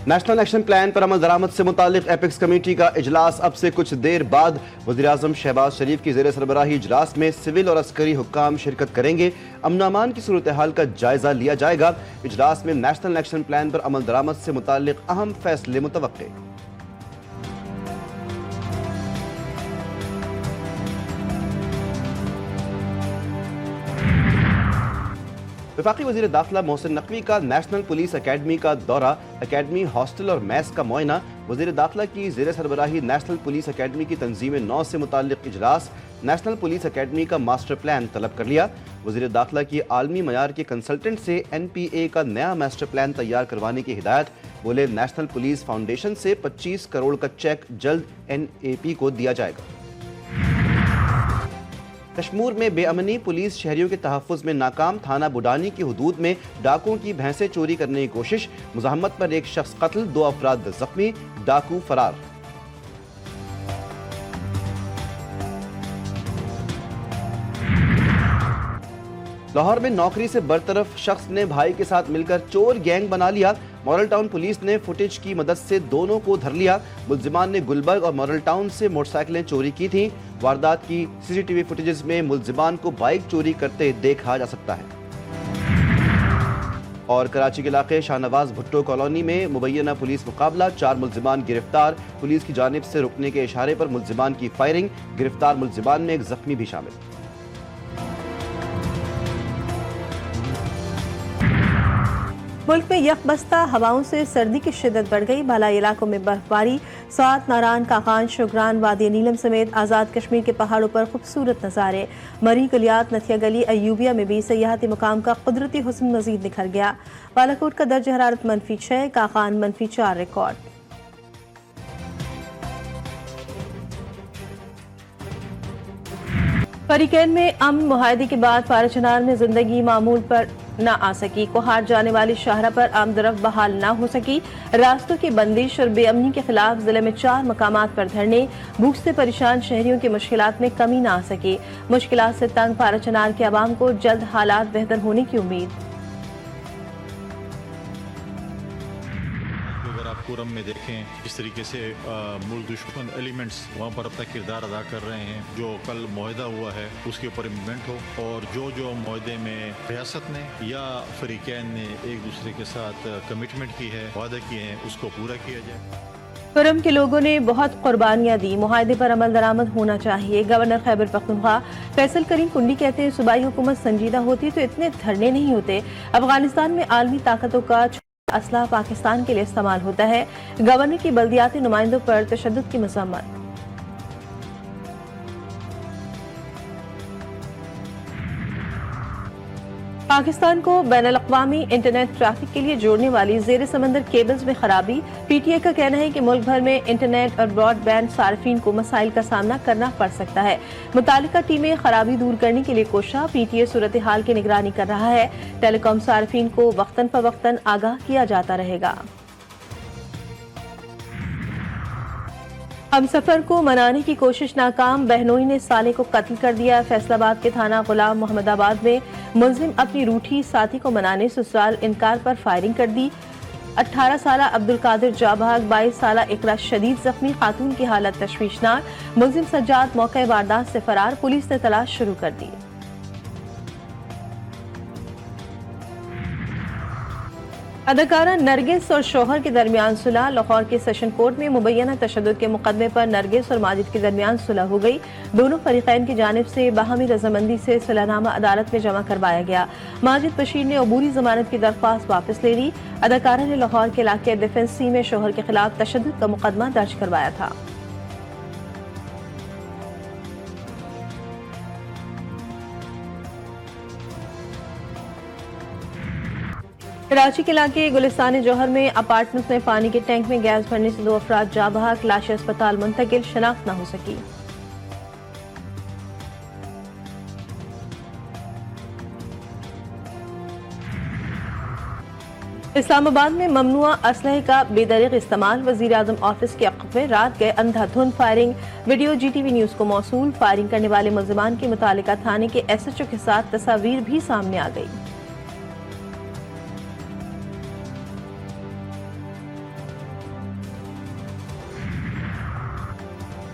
National action plan پر عمل درآمد سے متعلق ایپیکس کمیٹی کا اجلاس اب سے کچھ دیر بعد وزیراعظم شہباز شریف کی زیر سربراہی اجلاس میں سول اور عسکری حکام شرکت کریں گے۔ امن و امان کی صورتحال کا جائزہ لیا جائے گا۔ اجلاس میں نیشنل ایکشن پلان پر عمل درآمد سے متعلق اہم فیصلے متوقع۔ وفاقی وزیر داخلہ محسن نقوی کا نیشنل پولیس اکیڈمی کا دورہ، اکیڈمی، ہاسٹل اور میس کا معائنہ۔ وزیر داخلہ کی زیر سربراہی نیشنل پولیس اکیڈمی کی تنظیم نو سے متعلق اجلاس، نیشنل پولیس اکیڈمی کا ماسٹر پلان طلب کر لیا۔ وزیر داخلہ کی عالمی معیار کے کنسلٹنٹ سے NPA کا نیا ماسٹر پلان تیار کروانے کی ہدایت۔ بولے نیشنل پولیس فاؤنڈیشن سے 25 کروڑ کا چیک جلد NAP کو دیا جائے گا۔ کشمیر میں بے امنی، پولیس شہریوں کے تحفظ میں ناکام، تھانہ بوڈانی کی حدود میں ڈاکوؤں کی بھینسیں چوری کرنے کی کوشش، مزاحمت پر ایک شخص قتل، 2 افراد زخمی، ڈاکو فرار۔ لاہور میں نوکری سے برطرف شخص نے بھائی کے ساتھ مل کر چور گینگ بنا لیا۔ ماڈل ٹاؤن پولیس نے فوٹیج کی مدد سے دونوں کو دھر لیا۔ ملزمان نے گلبرگ اور ماڈل ٹاؤن سے موٹر سائیکلیں چوری کی تھیں۔ واردات کی CCTV فوٹیجز میں ملزمان کو بائک چوری کرتے دیکھا جا سکتا ہے۔ اور کراچی کے علاقے شاہنواز بھٹو کالونی میں مبینہ پولیس مقابلہ، 4 ملزمان گرفتار، پولیس کی جانب سے رکنے کے اشارے پر ملزمان کی فائرنگ، گرفتار ملزمان میں ایک زخمی بھی شامل۔ ملک میں یک بستہ ہواؤں سے سردی کی شدت بڑھ گئی، بالائی علاقوں میں برف باری، سوات، ناران، کاغان، شوگران، وادی نیلم سمیت آزاد کشمیر کے پہاڑوں پر خوبصورت نظارے۔ مری گلیات، نتھیا گلی، ایوبیہ میں بھی سیاحتی مقام کا قدرتی حسن مزید نکھر گیا۔ بالاکوٹ کا درجہ حرارت -6، کاغان -4 ریکارڈ۔ فریقین میں امن معاہدے کے بعد پارچنار میں زندگی معمول پر نہ آ سکی، کوہاٹ جانے والی شاہراہ پر آمد و رفت بحال نہ ہو سکی۔ راستوں کی بندش اور بے امنی کے خلاف ضلع میں 4 مقامات پر دھرنے، بھوک سے پریشان شہریوں کی مشکلات میں کمی نہ آ سکی۔ مشکلات سے تنگ پارچنار کے عوام کو جلد حالات بہتر ہونے کی امید۔ کورم میں دیکھیں اس طریقے سے ملک دشمن ایلیمنٹس وہاں پر اپنا کردار ادا کر رہے ہیں۔ جو کل معاہدہ ہوا ہے اس کے اوپر امپلیمنٹ ہو، اور جو معاہدے میں ریاست نے یا فریقین نے ایک دوسرے کے ساتھ کمٹمنٹ کی ہے، وعدہ کیے ہیں، اس کو پورا کیا جائے۔ کورم کے لوگوں نے بہت قربانیاں دی، معاہدے پر عمل درآمد ہونا چاہیے۔ گورنر خیبر پختونخوا فیصل کریم کنڈی کہتے ہیں صوبائی حکومت سنجیدہ ہوتی تو اتنے دھرنے نہیں ہوتے۔ افغانستان میں عالمی طاقتوں کا اسلحہ پاکستان کے لیے استعمال ہوتا ہے۔ گورنر کی بلدیاتی نمائندوں پر تشدد کی مذمت۔ پاکستان کو بین الاقوامی انٹرنیٹ ٹریفک کے لیے جوڑنے والی زیر سمندر کیبلز میں خرابی۔ PTI کا کہنا ہے کہ ملک بھر میں انٹرنیٹ اور براڈ بینڈ صارفین کو مسائل کا سامنا کرنا پڑ سکتا ہے۔ متعلقہ ٹیمیں خرابی دور کرنے کے لیے کوشاں، PTI صورتحال کی نگرانی کر رہا ہے۔ ٹیلی کام صارفین کو وقتاً فوقتاً آگاہ کیا جاتا رہے گا۔ ہم سفر کو منانے کی کوشش ناکام، بہنوئی نے سالے کو قتل کر دیا۔ فیصل آباد کے تھانہ غلام محمد آباد میں ملزم اپنی روٹھی ساتھی کو منانے سسرال انکار پر فائرنگ کر دی۔ 18 سالہ عبدالقادر جاں بحق، 22 سالہ اقرا شدید زخمی، خاتون کی حالت تشویشناک۔ ملزم سجاد موقع واردات سے فرار، پولیس نے تلاش شروع کر دی۔ اداکارہ نرگس اور شوہر کے درمیان صلح، لاہور کے سیشن کورٹ میں مبینہ تشدد کے مقدمے پر نرگس اور ماجد کے درمیان صلح ہو گئی۔ دونوں فریقین کی جانب سے باہمی رضامندی سے صلح نامہ عدالت میں جمع کروایا گیا۔ ماجد بشیر نے عبوری ضمانت کی درخواست واپس لے لی۔ اداکارہ نے لاہور کے علاقے ڈیفنس سی میں شوہر کے خلاف تشدد کا مقدمہ درج کروایا تھا۔ کراچی کے علاقے گلستان جوہر میں اپارٹمنٹ میں پانی کے ٹینک میں گیس بھرنے سے 2 افراد جاں بحق، لاشیں اسپتال منتقل، شناخت نہ ہو سکی۔ اسلام آباد میں ممنوع اسلحے کا بے دریغ استعمال، وزیر اعظم آفس کے عقب میں رات گئے اندھا دھند فائرنگ، ویڈیو GTV نیوز کو موصول۔ فائرنگ کرنے والے ملزمان کے متعلقہ تھانے کے SHO کے ساتھ تصاویر بھی سامنے آ گئی۔